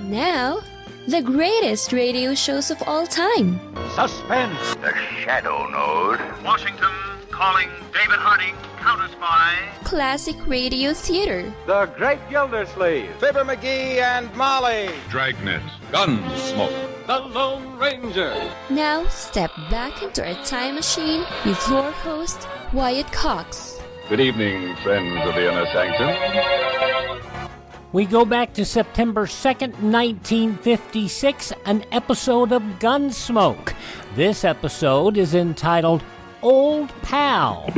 Now, the greatest radio shows of all time. Suspense. The Shadow Node. Washington calling David Harding, counter-spy. Classic radio theater. The Great Gildersleeve. Fibber McGee and Molly. Dragnet. Gunsmoke. The Lone Ranger. Now, step back into our time machine with your host, Wyatt Cox. Good evening, friends of the Inner Sanctum. We go back to September 2nd, 1956, an episode of Gunsmoke. This episode is entitled Old Pal.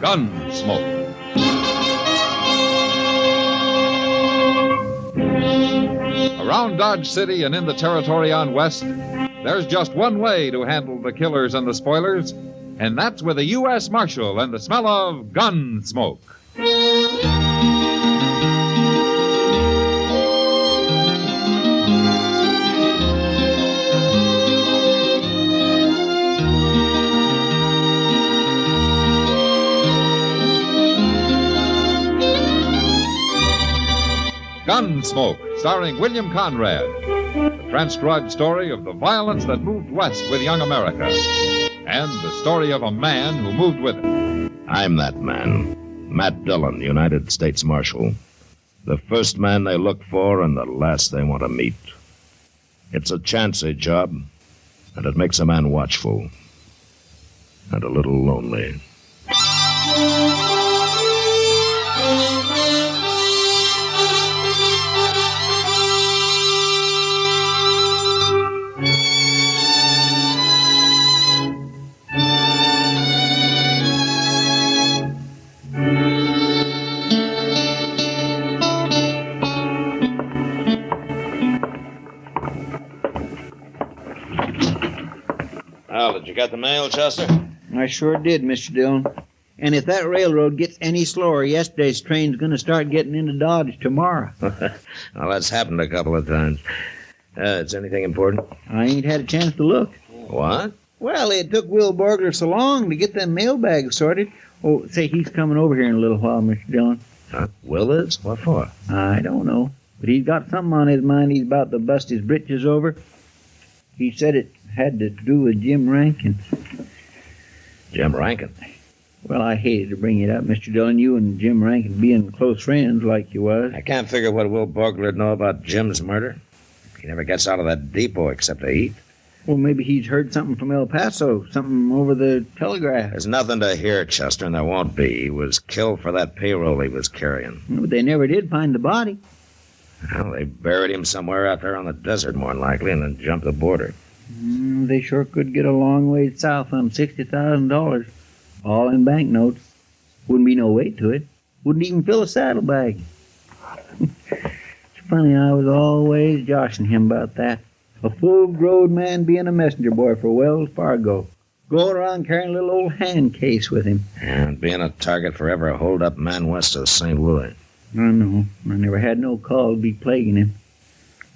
Gunsmoke. Around Dodge City and in the territory on West, there's just one way to handle the killers and the spoilers, and that's with a U.S. Marshal and the smell of gun smoke. Gunsmoke, starring William Conrad. The transcribed story of the violence that moved west with young America. And the story of a man who moved with it. I'm that man. Matt Dillon, United States Marshal. The first man they look for and the last they want to meet. It's a chancy job, and it makes a man watchful. And a little lonely. Did you get the mail, Chester? I sure did, Mr. Dillon. And if that railroad gets any slower, yesterday's train's going to start getting into Dodge tomorrow. Well, that's happened a couple of times. Is anything important? I ain't had a chance to look. What? Well, it took Will Borgler so long to get them mailbags sorted. Oh, say, he's coming over here in a little while, Mr. Dillon. Huh? Will is? What for? I don't know. But he's got something on his mind he's about to bust his britches over. He said it had to do with Jim Rankin. Jim Rankin? Well, I hated to bring it up, Mr. Dillon. You and Jim Rankin being close friends like you was. I can't figure what Will Borgler'd know about Jim's murder. He never gets out of that depot except to eat. Well, maybe he's heard something from El Paso, something over the telegraph. There's nothing to hear, Chester, and there won't be. He was killed for that payroll he was carrying. But they never did find the body. Well, they buried him somewhere out there on the desert, more than likely, and then jumped the border. They sure could get a long ways south on $60,000, all in banknotes. Wouldn't be no weight to it. Wouldn't even fill a saddlebag. It's funny, I was always joshing him about that. A full-grown man being a messenger boy for Wells Fargo. Going around carrying a little old hand case with him. And being a target for every hold-up man west of St. Louis. I know. I never had no call to be plaguing him.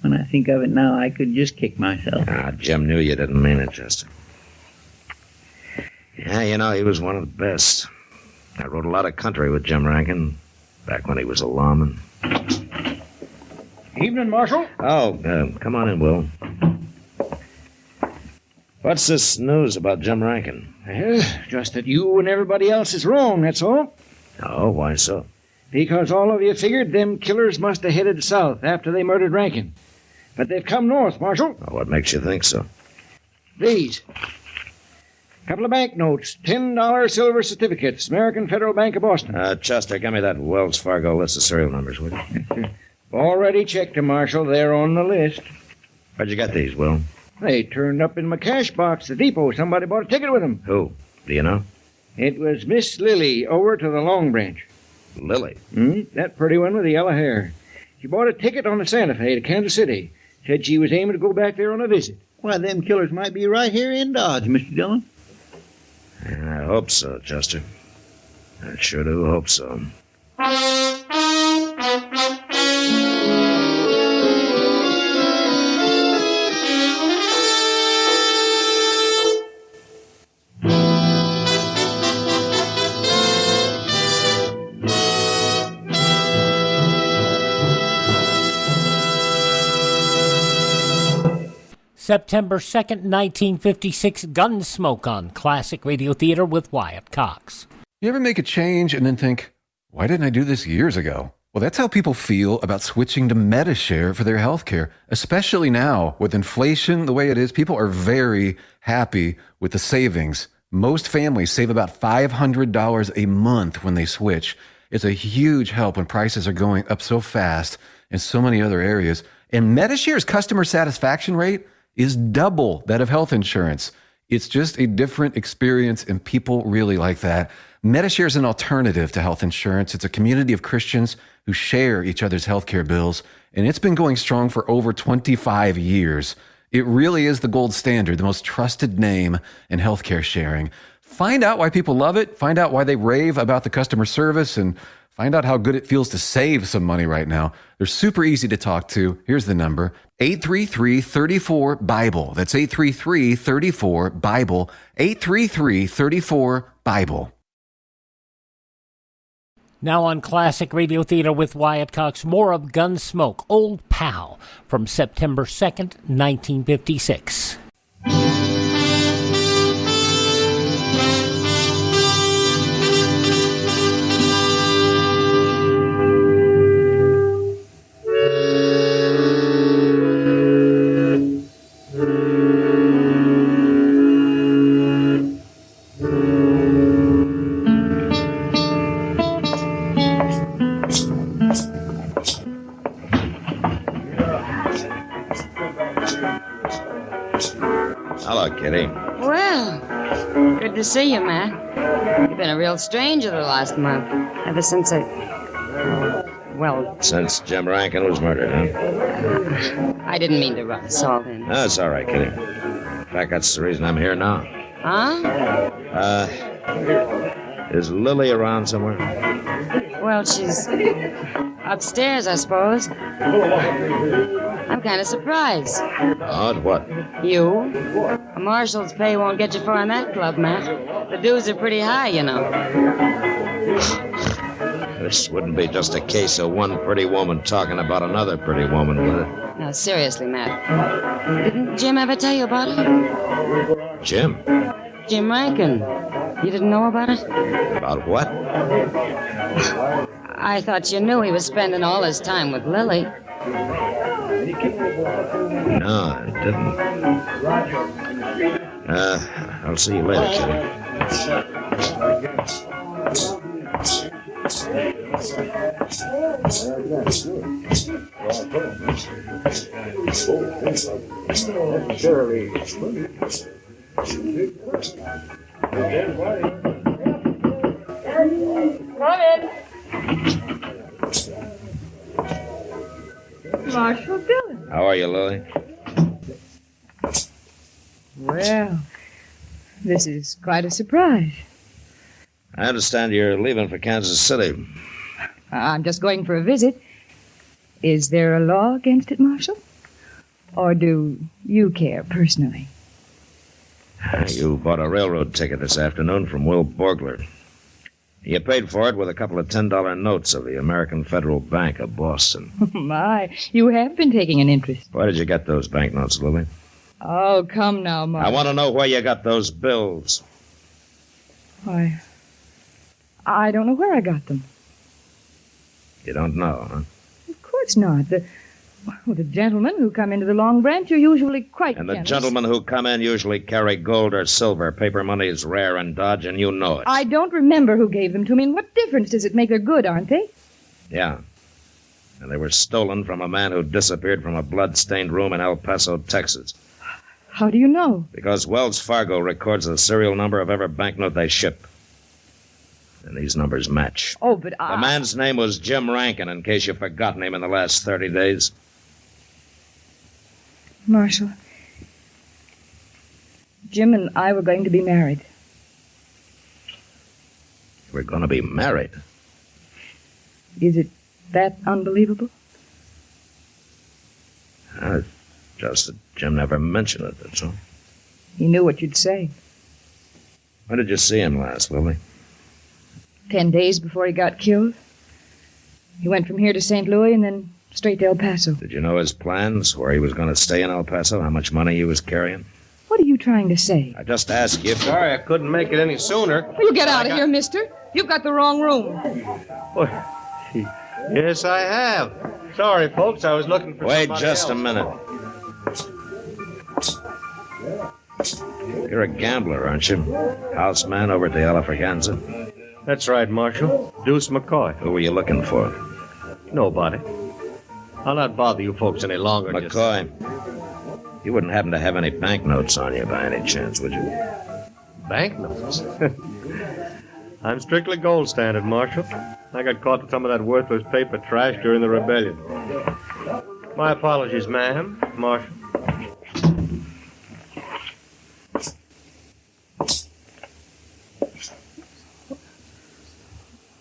When I think of it now, I could just kick myself. Jim knew you didn't mean it, Chester. Yeah, you know, he was one of the best. I rode a lot of country with Jim Rankin, back when he was a lawman. Evening, Marshal. Oh, come on in, Will. What's this news about Jim Rankin? Just that you and everybody else is wrong, that's all. Oh, why so? Because all of you figured them killers must have headed south after they murdered Rankin. But they've come north, Marshal. Oh, what makes you think so? These. Couple of banknotes, $10 silver certificates, American Federal Bank of Boston. Chester, give me that Wells Fargo list of serial numbers, will you? Yes, sir. Already checked them, Marshal. They're on the list. Where'd you get these, Will? They turned up in my cash box at the depot. Somebody bought a ticket with them. Who? Do you know? It was Miss Lily over to the Long Branch. Lily? That pretty one with the yellow hair. She bought a ticket on the Santa Fe to Kansas City. Said she was aiming to go back there on a visit. Why, them killers might be right here in Dodge, Mr. Dillon. I hope so, Chester. I sure do hope so. September 2nd, 1956, Gunsmoke on Classic Radio Theater with Wyatt Cox. You ever make a change and then think, why didn't I do this years ago? Well, that's how people feel about switching to Medi-Share for their health care, especially now with inflation the way it is. People are very happy with the savings. Most families save about $500 a month when they switch. It's a huge help when prices are going up so fast in so many other areas. And Medi-Share's customer satisfaction rate is double that of health insurance. It's just a different experience, and people really like that. Medi-Share is an alternative to health insurance. It's a community of Christians who share each other's healthcare bills, and it's been going strong for over 25 years. It really is the gold standard, the most trusted name in healthcare sharing. Find out why people love it, find out why they rave about the customer service, and find out how good it feels to save some money right now. They're super easy to talk to. Here's the number, 833-34-BIBLE. That's 833-34-BIBLE, 833-34-BIBLE. Now on Classic Radio Theater with Wyatt Cox, more of Gunsmoke, Old Pal, from September 2nd, 1956. Hello, Kitty. Well, good to see you, Matt. You've been a real stranger the last month. Ever since Since Jim Rankin was murdered, huh? I didn't mean to rub salt in. That's all right, Kitty. In fact, that's the reason I'm here now. Huh? Is Lily around somewhere? Well, she's upstairs, I suppose. I'm kind of surprised. Odd what? You? A marshal's pay won't get you far in that club, Matt. The dues are pretty high, you know. This wouldn't be just a case of one pretty woman talking about another pretty woman, would it? Now, seriously, Matt. Didn't Jim ever tell you about it? Jim? Jim Rankin. You didn't know about it? About what? I thought you knew he was spending all his time with Lily. No, I didn't. I'll see you later, Kitty. Come in. Marshal Dillon. How are you, Lily? Well, this is quite a surprise. I understand you're leaving for Kansas City. I'm just going for a visit. Is there a law against it, Marshal? Or do you care personally? You bought a railroad ticket this afternoon from Will Borgler. You paid for it with a couple of $10 notes of the American Federal Bank of Boston. My, you have been taking an interest. Where did you get those banknotes, Lily? Oh, come now, Marshal. I want to know where you got those bills. Why, I don't know where I got them. You don't know, huh? Of course not. The gentlemen who come into the Long Branch are usually quite And the generous. gentlemen who come in usually carry gold or silver. Paper money is rare in Dodge, and you know it. I don't remember who gave them to me, and what difference does it make? They're good, aren't they? Yeah. And they were stolen from a man who disappeared from a blood-stained room in El Paso, Texas. How do you know? Because Wells Fargo records the serial number of every banknote they ship. And these numbers match. Oh, but The man's name was Jim Rankin, in case you've forgotten him in the last 30 days. Marshal, Jim and I were going to be married. We're going to be married. Is it that unbelievable? Just that Jim never mentioned it, that's all. He knew what you'd say. When did you see him last, Lily? 10 days before he got killed. He went from here to St. Louis and then straight to El Paso. Did you know his plans, where he was going to stay in El Paso, how much money he was carrying? What are you trying to say? I just asked you. Sorry I couldn't make it any sooner. Will you get out of here, mister? You've got the wrong room. Yes, I have. Sorry, folks, I was looking for Wait somebody just else. a minute. You're a gambler, aren't you? Houseman over at the Alafraganza? That's right, Marshal. Deuce McCoy. Who were you looking for? Nobody. I'll not bother you folks any longer. McCoy. You wouldn't happen to have any banknotes on you by any chance, would you? Banknotes? I'm strictly gold standard, Marshal. I got caught with some of that worthless paper trash during the rebellion. My apologies, ma'am, Marshal.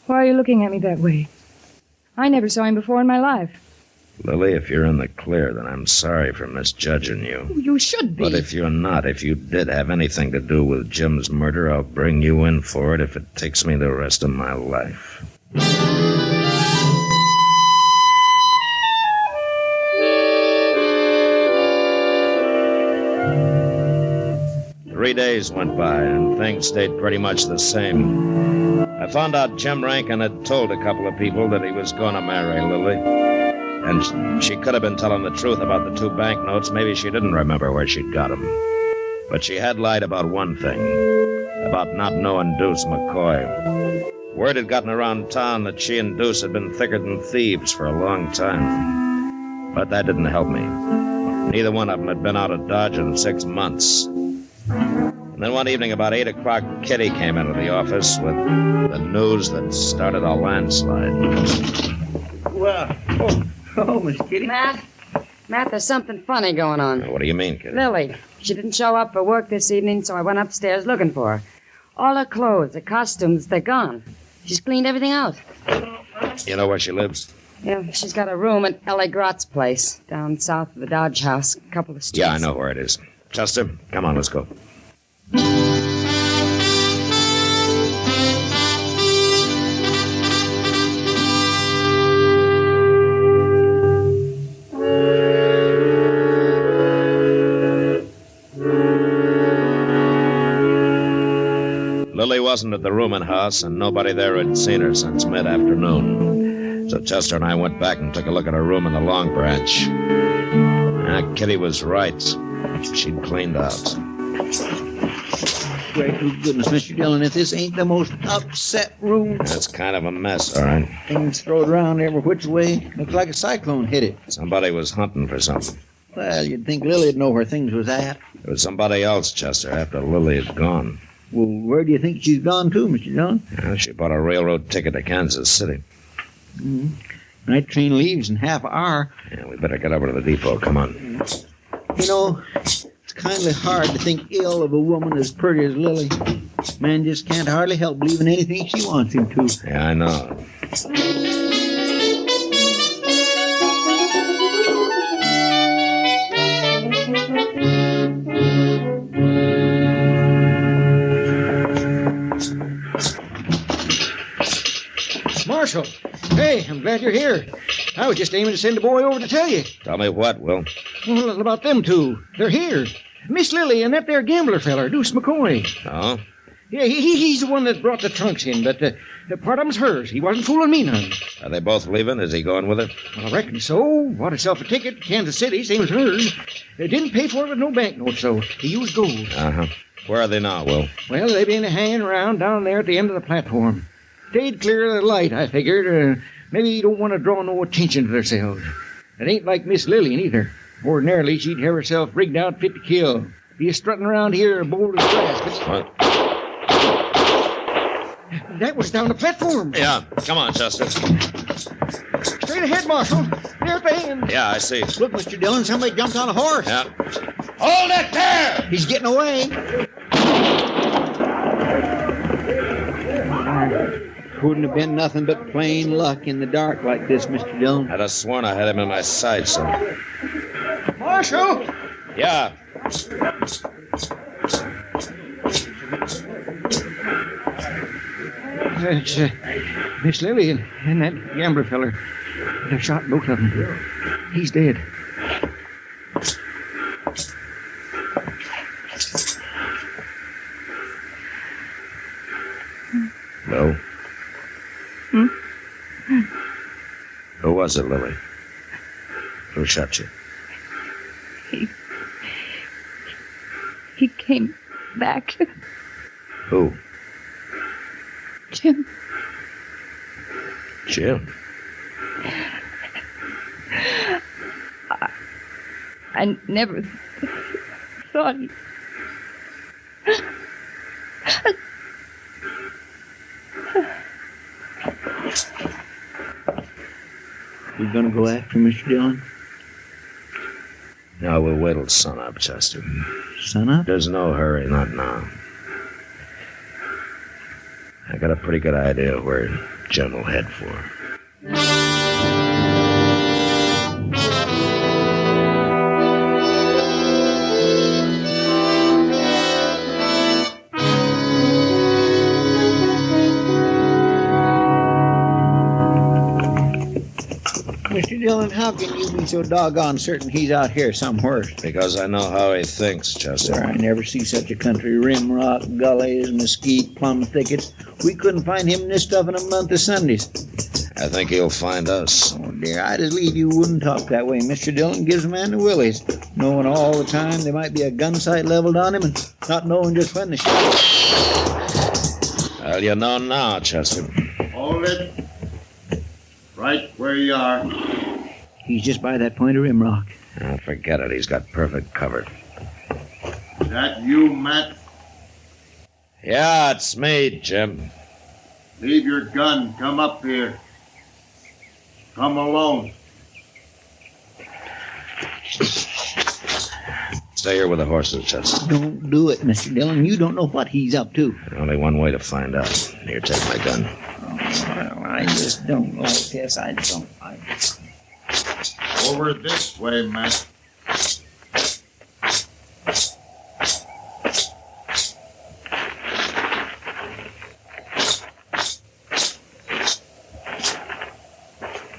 Why are you looking at me that way? I never saw him before in my life. Lily, if you're in the clear, then I'm sorry for misjudging you. You should be. But if you're not, if you did have anything to do with Jim's murder, I'll bring you in for it if it takes me the rest of my life. 3 days went by, and things stayed pretty much the same. I found out Jim Rankin had told a couple of people that he was going to marry Lily. And she could have been telling the truth about the 2 banknotes. Maybe she didn't remember where she'd got them. But she had lied about one thing, about not knowing Deuce McCoy. Word had gotten around town that she and Deuce had been thicker than thieves for a long time. But that didn't help me. Neither one of them had been out of Dodge in 6 months. And then one evening about 8 o'clock, Kitty came into the office with the news that started a landslide. Well, Miss Kitty. Matt, there's something funny going on. What do you mean, Kitty? Lily, she didn't show up for work this evening, so I went upstairs looking for her. All her clothes, her costumes, they're gone. She's cleaned everything out. You know where she lives? Yeah, she's got a room at Ellie Grott's place, down south of the Dodge House, a couple of streets. Yeah, I know where it is. Chester, come on, let's go. Lily wasn't at the rooming house, and nobody there had seen her since mid-afternoon. So Chester and I went back and took a look at her room in the Long Branch. Kitty was right. She'd cleaned out. Great goodness, Mr. Dillon, if this ain't the most upset room. That's kind of a mess, all right. Things thrown around every which way. Looks like a cyclone hit it. Somebody was hunting for something. Well, you'd think Lily'd know where things was at. It was somebody else, Chester, after Lily had gone. Well, where do you think she's gone to, Mr. Dillon? Well, she bought a railroad ticket to Kansas City. Night train leaves in half an hour. Yeah, we better get over to the depot. Come on. You know, it's kind of hard to think ill of a woman as pretty as Lily. Man just can't hardly help believing anything she wants him to. Yeah, I know. Marshal! Hey, I'm glad you're here. I was just aiming to send a boy over to tell you. Tell me what, Will? Well, about them two. They're here. Miss Lily and that there gambler feller, Deuce McCoy. Oh? Yeah, he's the one that brought the trunks in, but the part of them's hers. He wasn't fooling me none. Are they both leaving? Is he going with her? Well, I reckon so. Bought himself a ticket to Kansas City, same as hers. Didn't pay for it with no banknotes, though. He used gold. Uh-huh. Where are they now, Will? Well, they've been hanging around down there at the end of the platform. Stayed clear of the light, I figured. Maybe you don't want to draw no attention to themselves. It ain't like Miss Lily, neither. Ordinarily, she'd have herself rigged out fit to kill. Be strutting around here bold as brass. What? That was down the platform. Yeah, come on, Chester. Straight ahead, Marshal. There at the end. Yeah, I see. Look, Mr. Dillon, somebody jumped on a horse. Yeah. Hold it there! He's getting away. Couldn't have been nothing but plain luck in the dark like this, Mr. Dillon. I'd have sworn I had him in my sights. Marshal! Yeah. It's Miss Lily and that gambler feller. They shot both of them. He's dead. No. Who was it, Lily? Who shot you? He came back. Who? Jim. Jim? I never thought he... You gonna go after Mr. Dillon? No, we'll wait till sunup, Chester. Sunup? There's no hurry, not now. I got a pretty good idea of where Jim will head for. Mr. Dillon, how can you be so doggone certain he's out here somewhere? Because I know how he thinks, Chester. Sir, I never see such a country. Rim rock, gullies, mesquite, plum thickets. We couldn't find him in this stuff in a month of Sundays. I think he'll find us. Oh, dear, I just leave you wouldn't talk that way. Mr. Dillon gives a man the willies, knowing all the time there might be a gun sight leveled on him and not knowing just when the shot. Well, you know now, Chester. Hold it. Right where you are. He's just by that point of rim rock. Oh, forget it. He's got perfect cover. Is that you, Matt? Yeah, it's me, Jim. Leave your gun. Come up here. Come alone. Stay here with the horses, Chester. Don't do it, Mr. Dillon. You don't know what he's up to. Only one way to find out. Here, take my gun. Well, I just don't like this. I don't. Over this way, Matt.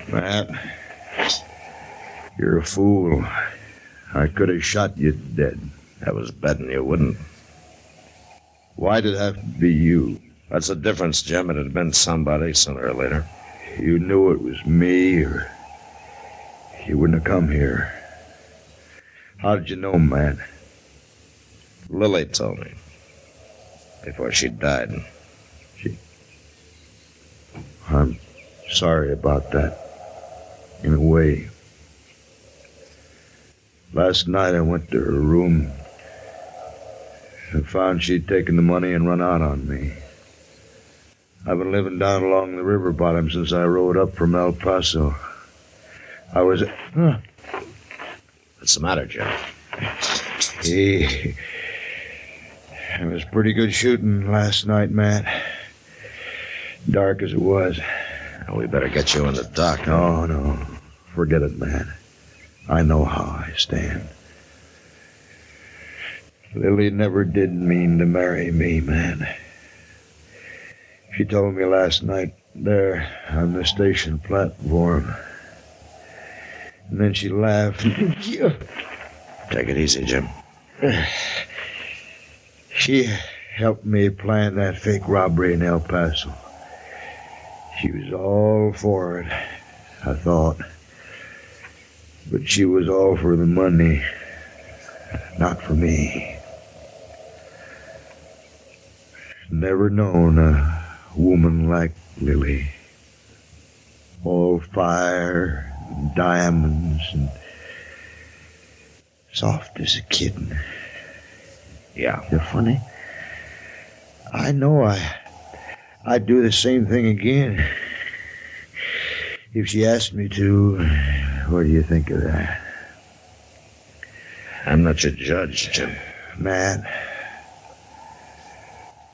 Matt, you're a fool. I could have shot you dead. I was betting you wouldn't. Why did it have to be you? That's the difference, Jim. It had been somebody sooner or later. You knew it was me, or you wouldn't have come here. How did you know, Matt? Lily told me. Before she died. I'm sorry about that. In a way. Last night I went to her room and found she'd taken the money and run out on me. I've been living down along the river bottom since I rode up from El Paso. I was... What's the matter, Jim? It was pretty good shooting last night, Matt. Dark as it was. Well, we better get you in the dock. No. Forget it, Matt. I know how I stand. Lily never did mean to marry me, man. She told me last night there on the station platform. And then she laughed. Take it easy, Jim. She helped me plan that fake robbery in El Paso. She was all for it, I thought. But she was all for the money, not for me. Never known a woman like Lily. All fire, and diamonds, and soft as a kitten. Yeah. You're funny. I know I'd do the same thing again. If she asked me to, what do you think of that? I'm not your judge, Jim. Matt,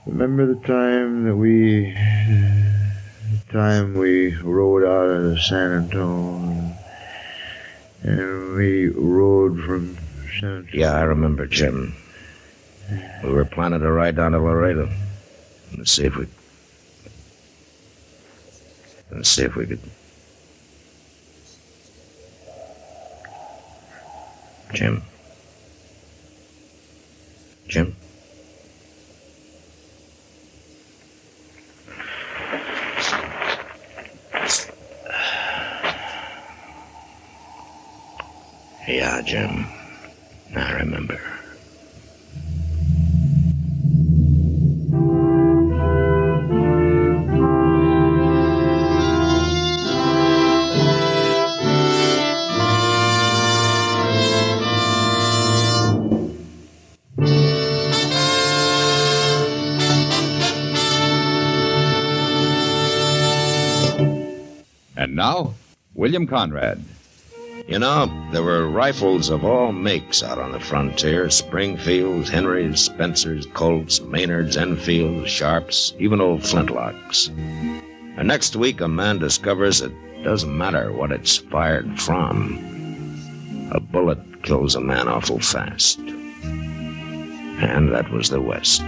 remember the time we rode out of San Antonio and we rode from San Antonio? Yeah, I remember, Jim. We were planning to ride down to Laredo and see if we could. Jim. Jim? Yeah, Jim. I remember. And now, William Conrad. You know, there were rifles of all makes out on the frontier. Springfields, Henrys, Spencers, Colts, Maynards, Enfields, Sharps, even old flintlocks. And next week, a man discovers it doesn't matter what it's fired from. A bullet kills a man awful fast. And that was the West.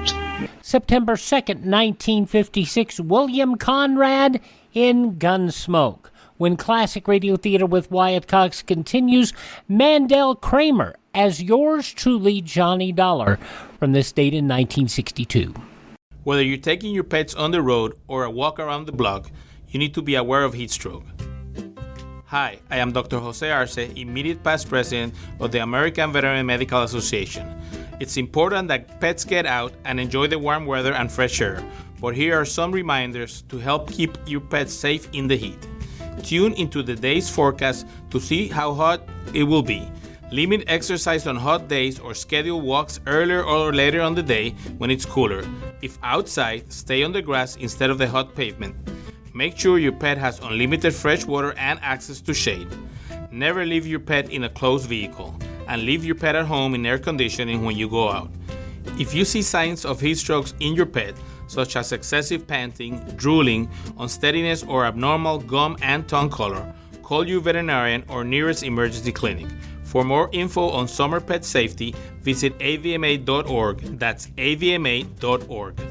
September 2nd, 1956, William Conrad in Gunsmoke. When Classic Radio Theater with Wyatt Cox continues, Mandel Kramer as yours truly, Johnny Dollar, from this date in 1962. Whether you're taking your pets on the road or a walk around the block, you need to be aware of heat stroke. Hi, I am Dr. Jose Arce, immediate past president of the American Veterinary Medical Association. It's important that pets get out and enjoy the warm weather and fresh air, but here are some reminders to help keep your pets safe in the heat. Tune into the day's forecast to see how hot it will be. Limit exercise on hot days or schedule walks earlier or later on the day when it's cooler. If outside, stay on the grass instead of the hot pavement. Make sure your pet has unlimited fresh water and access to shade. Never leave your pet in a closed vehicle, and leave your pet at home in air conditioning when you go out. If you see signs of heat strokes in your pet, such as excessive panting, drooling, unsteadiness, or abnormal gum and tongue color, call your veterinarian or nearest emergency clinic. For more info on summer pet safety, visit avma.org. That's avma.org.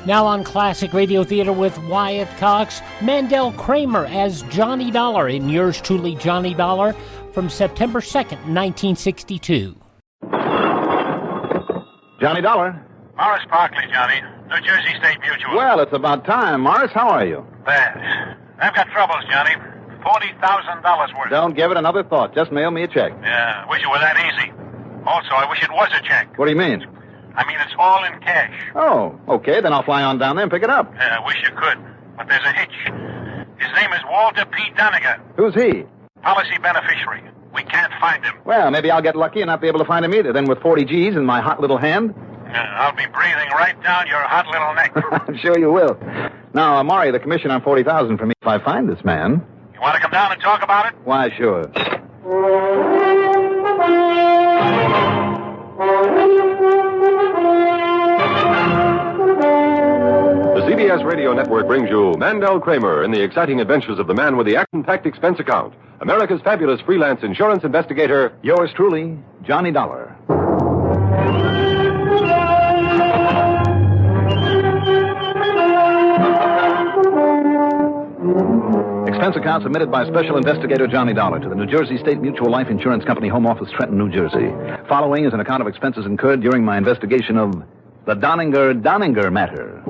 Now on Classic Radio Theater with Wyatt Cox, Mandel Kramer as Johnny Dollar in yours truly, Johnny Dollar, from September 2nd, 1962. Johnny Dollar. Morris Parkley, Johnny. New Jersey State Mutual. Well, it's about time. Morris, how are you? Bad. I've got troubles, Johnny. $40,000 worth. Don't give it another thought. Just mail me a check. Yeah, I wish it were that easy. Also, I wish it was a check. What do you mean? I mean, it's all in cash. Oh, okay. Then I'll fly on down there and pick it up. Yeah, I wish you could. But there's a hitch. His name is Walter P. Doninger. Who's he? Policy beneficiary. We can't find him. Well, maybe I'll get lucky and not be able to find him either. Then with 40 G's in my hot little hand. I'll be breathing right down your hot little neck. I'm sure you will. Now, Maury, the commission on $40,000 for me if I find this man. You want to come down and talk about it? Why, sure. The CBS Radio Network brings you Mandel Kramer in the exciting adventures of the man with the action-packed expense account. America's fabulous freelance insurance investigator. Yours truly, Johnny Dollar. Expense account submitted by Special Investigator Johnny Dollar to the New Jersey State Mutual Life Insurance Company Home Office, Trenton, New Jersey. Following is an account of expenses incurred during my investigation of the Doninger Doninger Matter.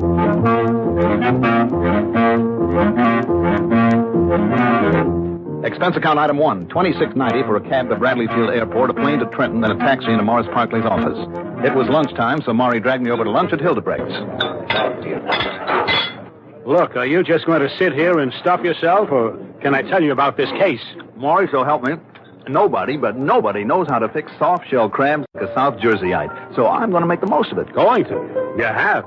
Expense account item 1, $26.90 for a cab to Bradley Field Airport, a plane to Trenton, then a taxi into Morris Parkley's office. It was lunchtime, so Maury dragged me over to lunch at Hildebrecht's. Look, are you just going to sit here and stuff yourself, or can I tell you about this case? Maury, so help me. Nobody knows how to fix soft-shell crabs like a South Jerseyite, so I'm going to make the most of it. Going to? You have?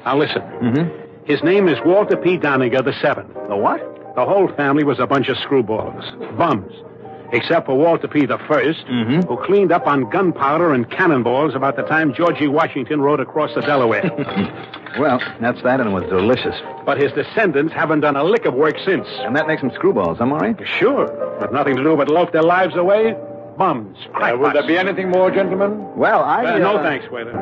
Now listen. Mm-hmm. His name is Walter P. Doninger the Seventh. The what? The whole family was a bunch of screwballs, bums, except for Walter P. the First, who cleaned up on gunpowder and cannonballs about the time Georgie Washington rode across the Delaware. Well, that's that, and it was delicious. But his descendants haven't done a lick of work since. And that makes them screwballs, huh, Maury? Sure, but nothing to do but loaf their lives away. bums, crackpots. Will there be anything more, gentlemen? Well, No thanks, waiter.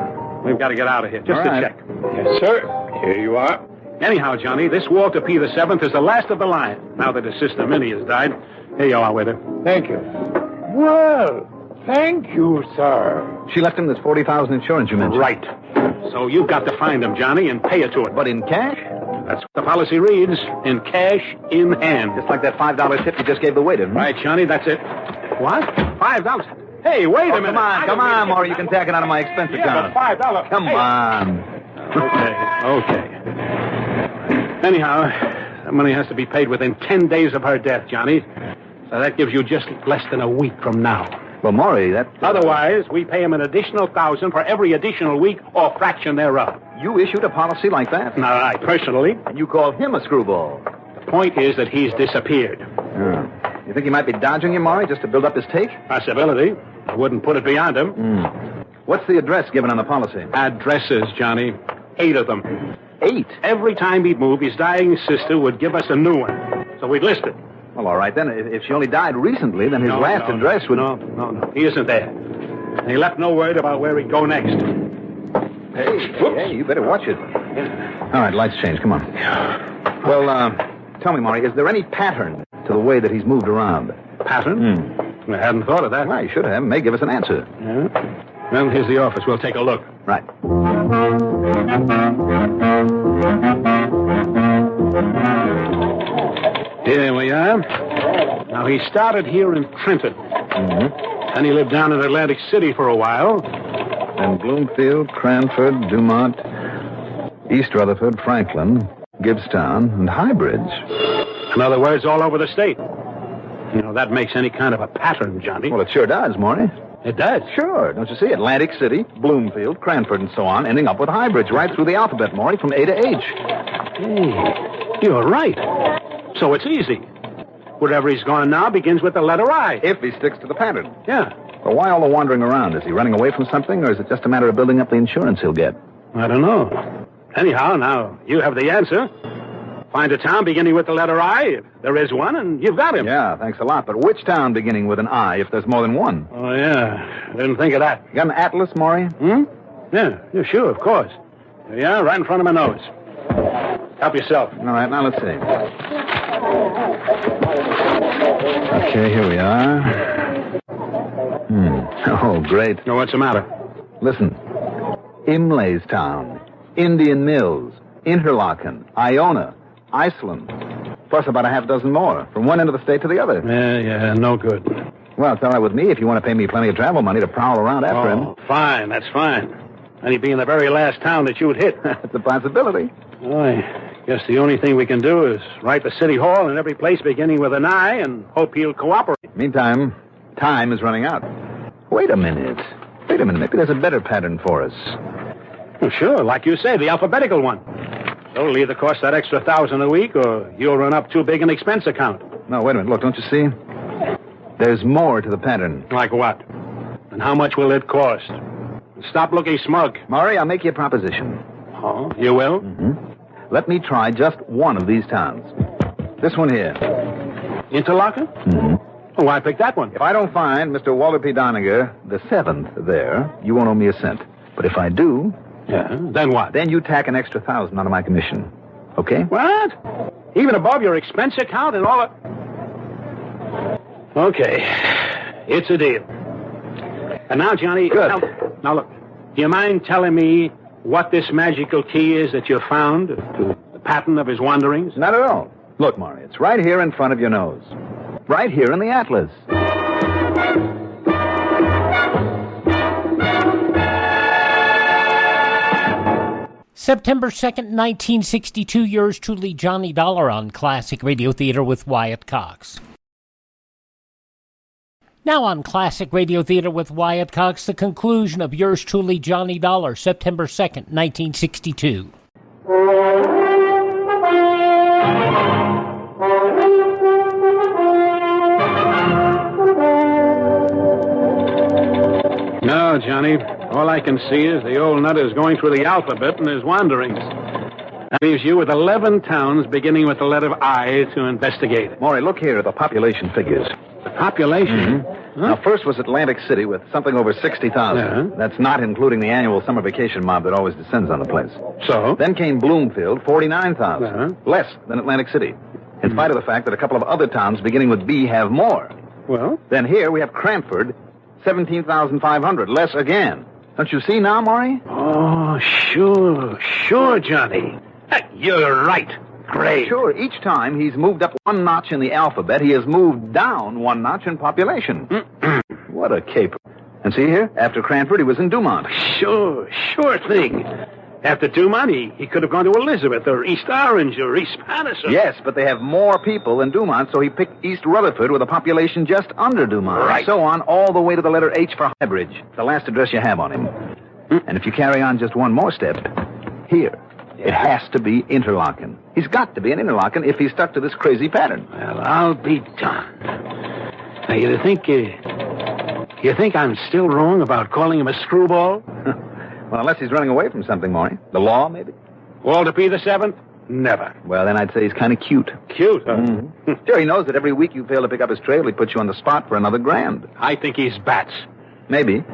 We've got to get out of here. Just All a right. check. Yes, sir. Here you are. Anyhow, Johnny, this Walter P. the Seventh is the last of the line. Now that his sister Minnie has died. Here you are, waiter. Thank you. Well, thank you, sir. She left him this $40,000 insurance you mentioned. Right. So you've got to find him, Johnny, and pay it to her. But in cash? That's what the policy reads. In cash, in hand. Just like that $5 tip you just gave the waiter. Right, Johnny, that's it. What? $5? Hey, wait a minute. Come on, Maury. You can tack it out of my expense account. Yeah, but $5. Come on. Okay. Anyhow, that money has to be paid within 10 days of her death, Johnny. So that gives you just less than a week from now. Well, Maury, that... Otherwise, we pay him an additional $1,000 for every additional week or fraction thereof. You issued a policy like that? No, I personally. And you call him a screwball. The point is that he's disappeared. You think he might be dodging you, Maury, just to build up his take? Possibility. I wouldn't put it beyond him. What's the address given on the policy? Addresses, Johnny. 8 of them. 8? Every time he'd move, his dying sister would give us a new one. So we'd list it. Well, all right, then. If she only died recently, then his last address would... No. He isn't there. And he left no word about where he'd go next. Hey, you better watch it. All right, lights change. Come on. Well, tell me, Maury, is there any pattern to the way that he's moved around? Pattern? I hadn't thought of that. Well, you should have. May give us an answer. Yeah. Well, here's the office. We'll take a look. Right. Here we are. Now, he started here in Trenton. Then he lived down in Atlantic City for a while. And Bloomfield, Cranford, Dumont, East Rutherford, Franklin, Gibbstown, and Highbridge. In other words, all over the state. You know, that makes any kind of a pattern, Johnny. Well, it sure does, Maury. It does? Sure. Don't you see? Atlantic City, Bloomfield, Cranford, and so on, ending up with Highbridge right through the alphabet, Maury, from A to H. Hey, you're right. So it's easy. Wherever he's gone now begins with the letter I. If he sticks to the pattern. Yeah. Well, why all the wandering around? Is he running away from something, or is it just a matter of building up the insurance he'll get? I don't know. Anyhow, now, you have the answer. Find a town beginning with the letter I, if there is one, and you've got him. Yeah, thanks a lot. But which town beginning with an I, if there's more than one? Oh, yeah. I didn't think of that. You got an atlas, Maury? Yeah, sure, of course. Yeah, right in front of my nose. Help yourself. All right, now let's see. Okay, here we are. Oh, great. Now, what's the matter? Listen. Imlaystown, Indian Mills, Interlaken, Iona, Iceland, plus about a half dozen more, from one end of the state to the other. Yeah, no good. Well, it's all right with me if you want to pay me plenty of travel money to prowl around after him. Fine, that's fine. And he'd be in the very last town that you'd hit. It's a possibility. Well, I guess the only thing we can do is write the city hall in every place beginning with an I and hope he'll cooperate. Meantime, time is running out. Wait a minute. Maybe there's a better pattern for us. Well, sure, like you say, the alphabetical one. It'll either cost that extra $1,000 a week, or you'll run up too big an expense account. No, wait a minute. Look, don't you see? There's more to the pattern. Like what? And how much will it cost? Stop looking smug. Maury, I'll make you a proposition. Oh, you will? Let me try just one of these towns. This one here. Interlaken? Well, why pick that one? If I don't find Mr. Walter P. Doninger, the 7th, there, you won't owe me a cent. But if I do... Yeah, then what? Then you tack an extra $1,000 onto my commission. Okay? What? Even above your expense account and all that? Okay. It's a deal. And now, Johnny... Good. Now, look. Do you mind telling me what this magical key is that you found to the pattern of his wanderings? Not at all. Look, Maury, it's right here in front of your nose. Right here in the atlas. September 2nd, 1962, yours truly, Johnny Dollar on Classic Radio Theater with Wyatt Cox. Now on Classic Radio Theater with Wyatt Cox, the conclusion of yours truly, Johnny Dollar, September 2nd, 1962. No, Johnny. All I can see is the old nut is going through the alphabet in his wanderings. That leaves you with 11 towns beginning with the letter I to investigate. Maury, look here at the population figures. The Population? Now, first was Atlantic City with something over 60,000. That's not including the annual summer vacation mob that always descends on the place. So? Then came Bloomfield, 49,000. Less than Atlantic City. In spite of the fact that a couple of other towns beginning with B have more. Well? Then here we have Cranford, 17,500. Less again. Don't you see now, Maury? Oh, sure, Johnny. You're right. Great. Sure, each time he's moved up one notch in the alphabet, he has moved down one notch in population. What a caper. And see here, after Cranford, he was in Dumont. Sure thing. After Dumont, he could have gone to Elizabeth or East Orange or East Patterson. Yes, but they have more people than Dumont, so he picked East Rutherford with a population just under Dumont. Right. So on, all the way to the letter H for Highbridge, the last address you have on him. And if you carry on just one more step, here. It has to be Interlaken. He's got to be an Interlaken if he's stuck to this crazy pattern. Well, I'll be darned. Now, you think I'm still wrong about calling him a screwball? Well, unless he's running away from something, Maury. The law, maybe? Walter P. the Seventh? Never. Well, then I'd say he's kind of cute. Cute, huh? Mm-hmm. Sure, he knows that every week you fail to pick up his trail, he puts you on the spot for another grand. I think he's bats. Maybe.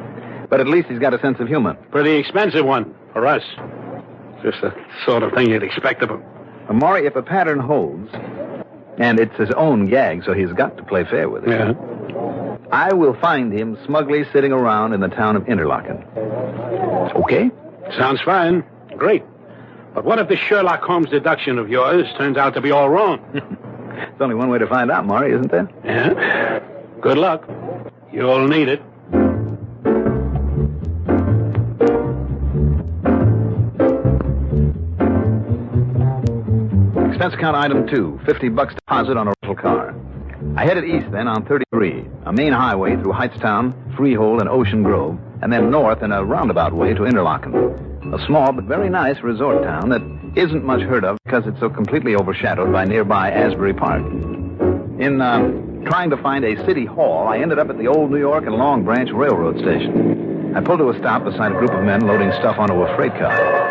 But at least he's got a sense of humor. Pretty expensive one for us. Just the sort of thing you'd expect of him. Maury, if a pattern holds, and it's his own gag, so he's got to play fair with it. Yeah. I will find him smugly sitting around in the town of Interlaken. Okay? Sounds fine. Great. But what if the Sherlock Holmes deduction of yours turns out to be all wrong? There's only one way to find out, Maury, isn't there? Yeah. Good luck. You'll need it. Expense account item 2, $50 deposit on a rental car. I headed east then on 33, a main highway through Heightstown, Freehold, and Ocean Grove, and then north in a roundabout way to Interlaken, a small but very nice resort town that isn't much heard of because it's so completely overshadowed by nearby Asbury Park. In trying to find a city hall, I ended up at the old New York and Long Branch Railroad Station. I pulled to a stop beside a group of men loading stuff onto a freight car.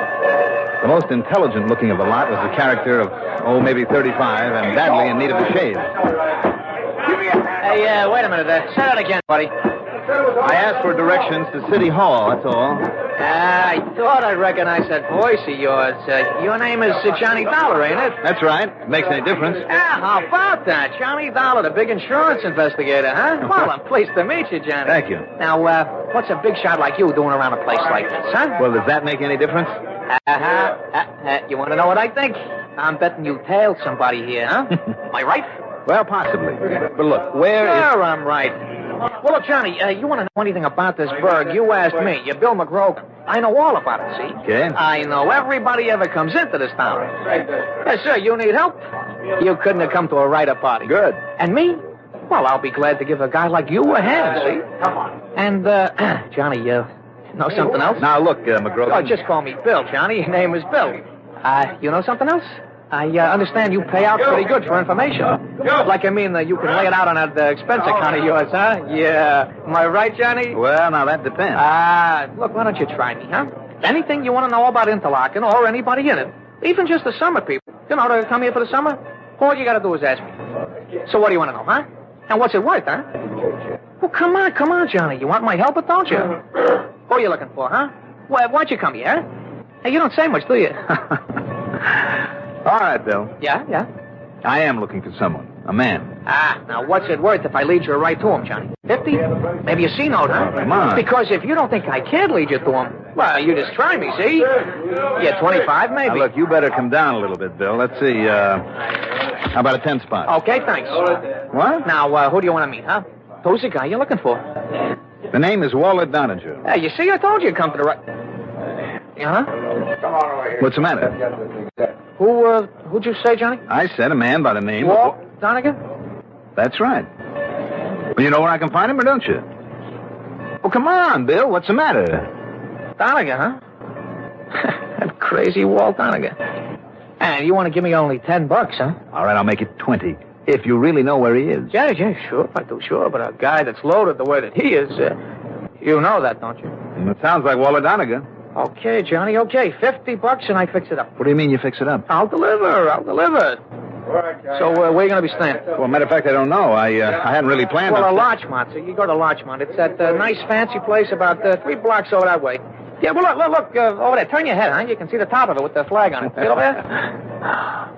The most intelligent looking of the lot was the character of, maybe 35, and badly in need of a shave. Hey, wait a minute. Say that again, buddy. I asked for directions to City Hall, that's all. I thought I recognized that voice of yours. Your name is Johnny Dollar, ain't it? That's right. Makes any difference. Yeah, how about that? Johnny Dollar, the big insurance investigator, huh? Well, I'm pleased to meet you, Johnny. Thank you. Now, what's a big shot like you doing around a place like this, huh? Well, does that make any difference? You want to know what I think? I'm betting you tailed somebody here, huh? Am I right? Well, possibly. But look, where is... Sure, I'm right. Well, look, Johnny, you want to know anything about this burg, you asked me. You're Bill McGraw. I know all about it, see? Okay. I know everybody ever comes into this town. Yes, sir, you need help? You couldn't have come to a writer party. Good. And me? Well, I'll be glad to give a guy like you a hand, see? Come on. And, Johnny, know something else? Now, look, McGraw. Oh, just call me Bill, Johnny. Your name is Bill. You know something else? I understand you pay out pretty good for information. Like, you can lay it out on that expense account of yours, huh? Yeah. Am I right, Johnny? Well, now, that depends. Look, why don't you try me, huh? Anything you want to know about Interlaken or anybody in it, even just the summer people, to come here for the summer, all you got to do is ask me. So what do you want to know, huh? And what's it worth, huh? Well, come on, Johnny. You want my help, or don't you? Who are you looking for, huh? Why'd you come here? Hey, you don't say much, do you? All right, Bill. Yeah? I am looking for someone. A man. Now what's it worth if I lead you right to him, Johnny? 50? Maybe a C-note, huh? Come on. Because if you don't think I can lead you to him, well, you just try me, see? Yeah, 25 maybe. Now, look, you better come down a little bit, Bill. Let's see, how about a 10 spot? Okay, thanks. What? Now, who do you want to meet, huh? Who's the guy you're looking for? The name is Wyatt Doninger. Hey, you see, I told you to come to the right... Huh? What's the matter? Who'd you say, Johnny? I said a man by the name of... Doninger? That's right. Well, you know where I can find him, or don't you? Well, come on, Bill. What's the matter? Doninger, huh? That crazy Walt Doninger. And you want to give me only $10, huh? All right, I'll make it 20. If you really know where he is. Yeah, sure, I do, sure. But a guy that's loaded the way that he is, you know that, don't you? It sounds like Wyatt Doninger. Okay, Johnny, okay. $50 and I fix it up. What do you mean you fix it up? I'll deliver. So where are you going to be staying? Well, matter of fact, I don't know. I hadn't really planned Well, on... a Larchmont. So you go to Larchmont. It's that nice fancy place about 3 blocks over that way. Yeah, well, look over there. Turn your head, huh? You can see the top of it with the flag on it. See it over there?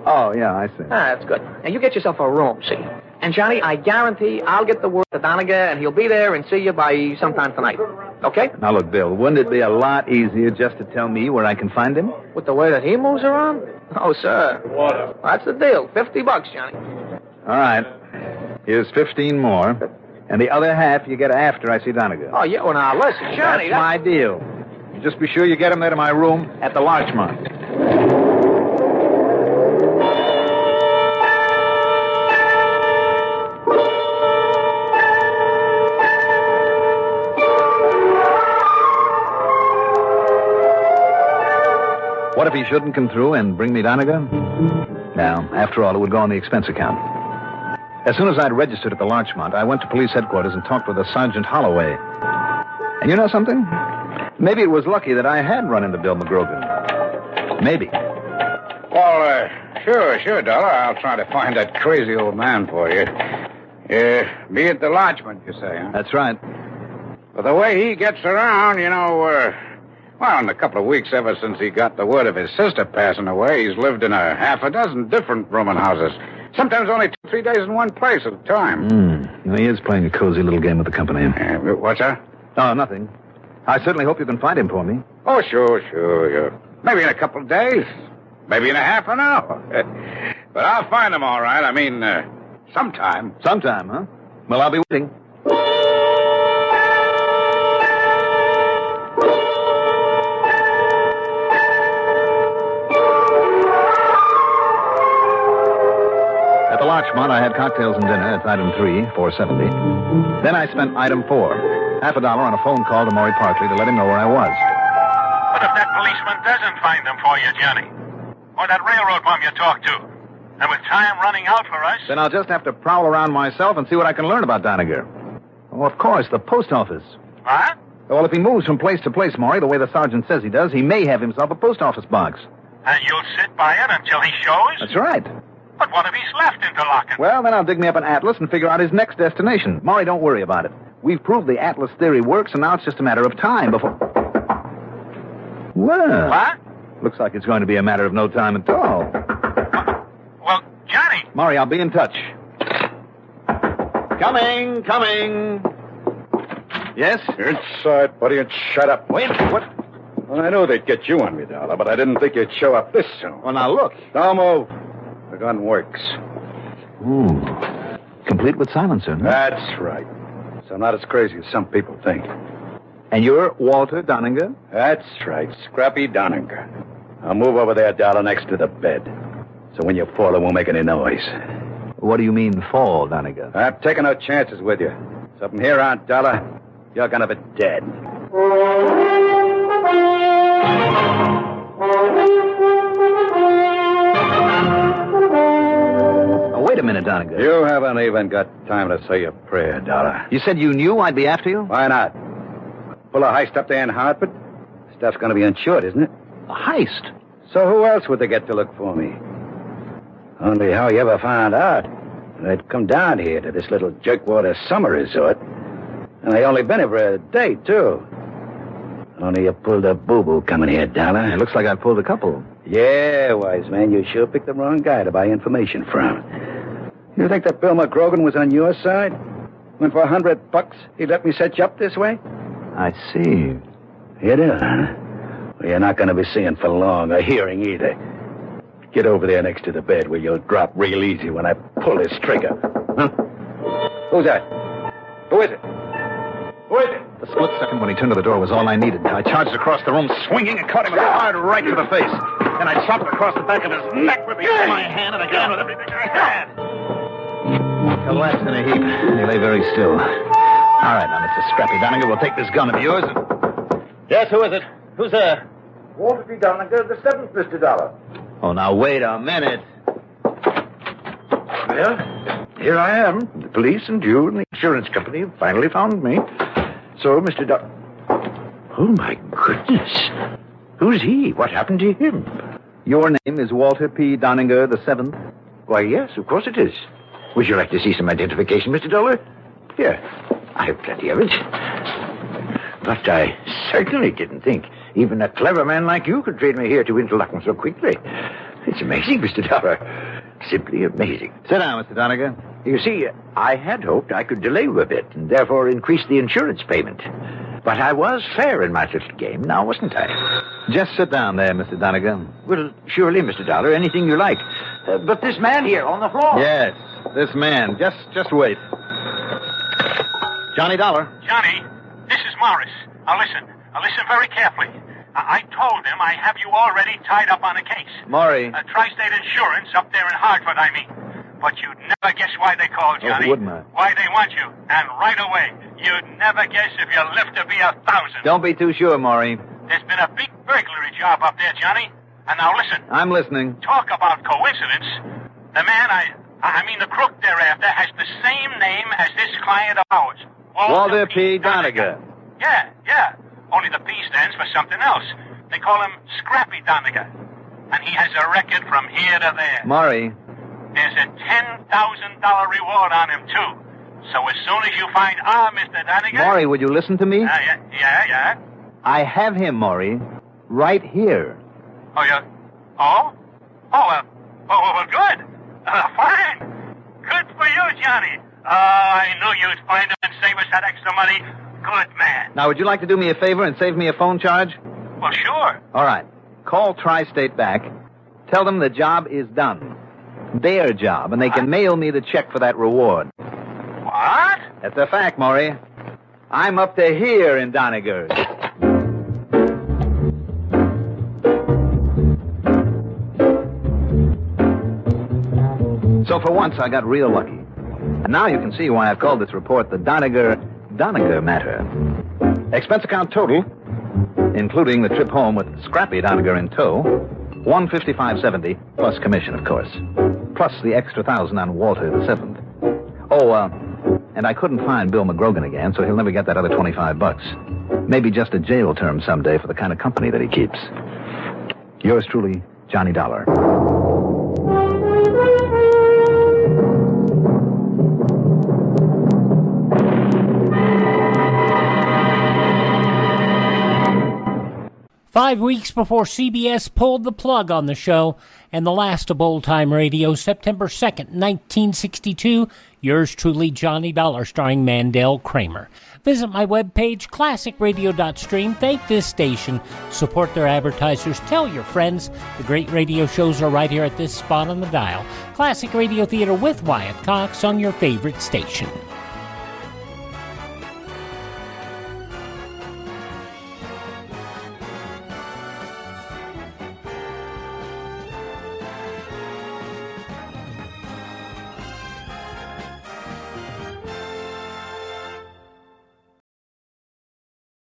Oh, yeah, I see. That's good. Now, you get yourself a room, see? And, Johnny, I guarantee I'll get the word to Doninger, and he'll be there and see you by sometime tonight. Okay? Now, look, Bill, wouldn't it be a lot easier just to tell me where I can find him? With the way that he moves around? Oh, sir. That's the deal. $50, Johnny. All right. Here's 15 more. And the other half you get after I see Doninger. Oh, yeah, well, now, listen, Johnny. That's my deal. Just be sure you get him there to my room at the Larchmont. What if he shouldn't come through and bring me Doninger? Now, after all, it would go on the expense account. As soon as I'd registered at the Larchmont, I went to police headquarters and talked with a Sergeant Holloway. And you know something? Maybe it was lucky that I had run into Bill McGrogan. Maybe. Well, sure, Dollar. I'll try to find that crazy old man for you. Be at the lodgement, you say, huh? That's right. But the way he gets around, you know, well, in a couple of weeks ever since he got the word of his sister passing away, he's lived in a half a dozen different rooming houses. Sometimes only 2-3 days in one place at a time. You know, he is playing a cozy little game with the company. What's that? Oh, nothing. I certainly hope you can find him for me. Oh, sure. Maybe in a couple of days. Maybe in a half an hour. But I'll find him all right. I mean, sometime. Sometime, huh? Well, I'll be waiting. At the Larchmont, I had cocktails and dinner. It's item 3, $4.70. Then I spent item 4. $50 on a phone call to Maury Parkley to let him know where I was. What if that policeman doesn't find them for you, Johnny? Or that railroad bum you talked to? And with time running out for us? Then I'll just have to prowl around myself and see what I can learn about Doninger. Oh, of course, the post office. What? Well, if he moves from place to place, Maury, the way the sergeant says he does, he may have himself a post office box. And you'll sit by it until he shows? That's right. But what if he's left interlocking? Well, then I'll dig me up an atlas and figure out his next destination. Maury, don't worry about it. We've proved the atlas theory works, and now it's just a matter of time before... Well... What? Looks like it's going to be a matter of no time at all. Well, Johnny... Maury, I'll be in touch. Coming. Yes? Inside, buddy, and shut up. Wait, what? Well, I know they'd get you on me, Dollar, but I didn't think you'd show up this soon. Well, now look. Don't move. The gun works. Ooh. Complete with silencer, huh? That's right. So not as crazy as some people think. And you're Walter Doninger? That's right. Scrappy Doninger. I'll move over there, Dollar, next to the bed. So when you fall, it won't make any noise. What do you mean, fall, Doninger? I'm taking no chances with you. So from here on, Dollar, you're gonna be dead. Wait a minute, Doninger. You haven't even got time to say a prayer, Dollar. You said you knew I'd be after you? Why not? Pull a heist up there in Hartford? Stuff's gonna be insured, isn't it? A heist? So who else would they get to look for me? Only how you ever found out? They'd come down here to this little jerkwater summer resort. And they only been here for a day, too. Only you pulled a boo-boo coming here, Dollar. It looks like I pulled a couple. Yeah, wise man, you sure picked the wrong guy to buy information from. You think that Bill McGrogan was on your side? When for $100, he'd let me set you up this way? I see. You do, huh? Well, you're not going to be seeing for long, or hearing either. Get over there next to the bed where you'll drop real easy when I pull this trigger. Huh? Who's that? Who is it? Who is it? The split second when he turned to the door was all I needed. I charged across the room, swinging, and caught him with a hard right to the face. Then I chopped across the back of his neck with my hand, and again with everything I had. He collapsed in a heap, and he lay very still. All right, now, Mr. Scrappy Doninger, we'll take this gun of yours and... Yes, who is it? Who's there? Walter P. Doninger, the 7th, Mr. Dollar. Oh, now, wait a minute. Well, here I am. The police and you and the insurance company have finally found me. So, Mr. Oh, my goodness. Who's he? What happened to him? Your name is Walter P. Doninger the 7th? Why, yes, of course it is. Would you like to see some identification, Mr. Dollar? Here, I have plenty of it. But I certainly didn't think even a clever man like you could trade me here to Interlaken so quickly. It's amazing, Mr. Dollar. Simply amazing. Sit down, Mr. Doninger. You see, I had hoped I could delay you a bit and therefore increase the insurance payment. But I was fair in my little game, now wasn't I? Just sit down there, Mr. Doninger. Well, surely, Mr. Dollar, anything you like. But this man here on the floor. Yes, this man. Just wait. Johnny Dollar. Johnny, this is Morris. Now listen very carefully. I told him I have you already tied up on a case. Maury. Tri-State Insurance up there in Hartford, I mean. But you'd never guess why they called, Johnny. Oh, wouldn't I? Why they want you. And right away, you'd never guess if you lived to be 1,000. Don't be too sure, Maury. There's been a big burglary job up there, Johnny. And now listen. I'm listening. Talk about coincidence. The man I mean the crook thereafter has the same name as this client of ours. Walter P. Doninger. Yeah. Only the P stands for something else. They call him Scrappy Doninger. And he has a record from here to there. Maury. There's a $10,000 reward on him, too. So as soon as you find our Mr. Doninger... Maury, would you listen to me? Yeah. I have him, Maury. Right here. Oh, yeah? Oh, well, good. Fine. Good for you, Johnny. I knew you'd find him and save us that extra money. Good man. Now, would you like to do me a favor and save me a phone charge? Well, sure. All right. Call Tri-State back. Tell them the job is done. Their job, and they can mail me the check for that reward. What? That's a fact, Maury. I'm up to here in Doninger. So for once, I got real lucky. And now you can see why I've called this report the Doninger Matter. Expense account total, including the trip home with Scrappy Doninger in tow, $155.70 plus commission, of course, plus the extra $1,000 on Walter the Seventh. Oh, and I couldn't find Bill McGrogan again, so he'll never get that other $25. Maybe just a jail term someday for the kind of company that he keeps. Yours truly, Johnny Dollar. Five weeks before CBS pulled the plug on the show, and the last of old-time radio, September 2nd, 1962, yours truly, Johnny Dollar, starring Mandel Kramer. Visit my webpage, classicradio.stream. Thank this station. Support their advertisers. Tell your friends. The great radio shows are right here at this spot on the dial. Classic Radio Theater with Wyatt Cox on your favorite station.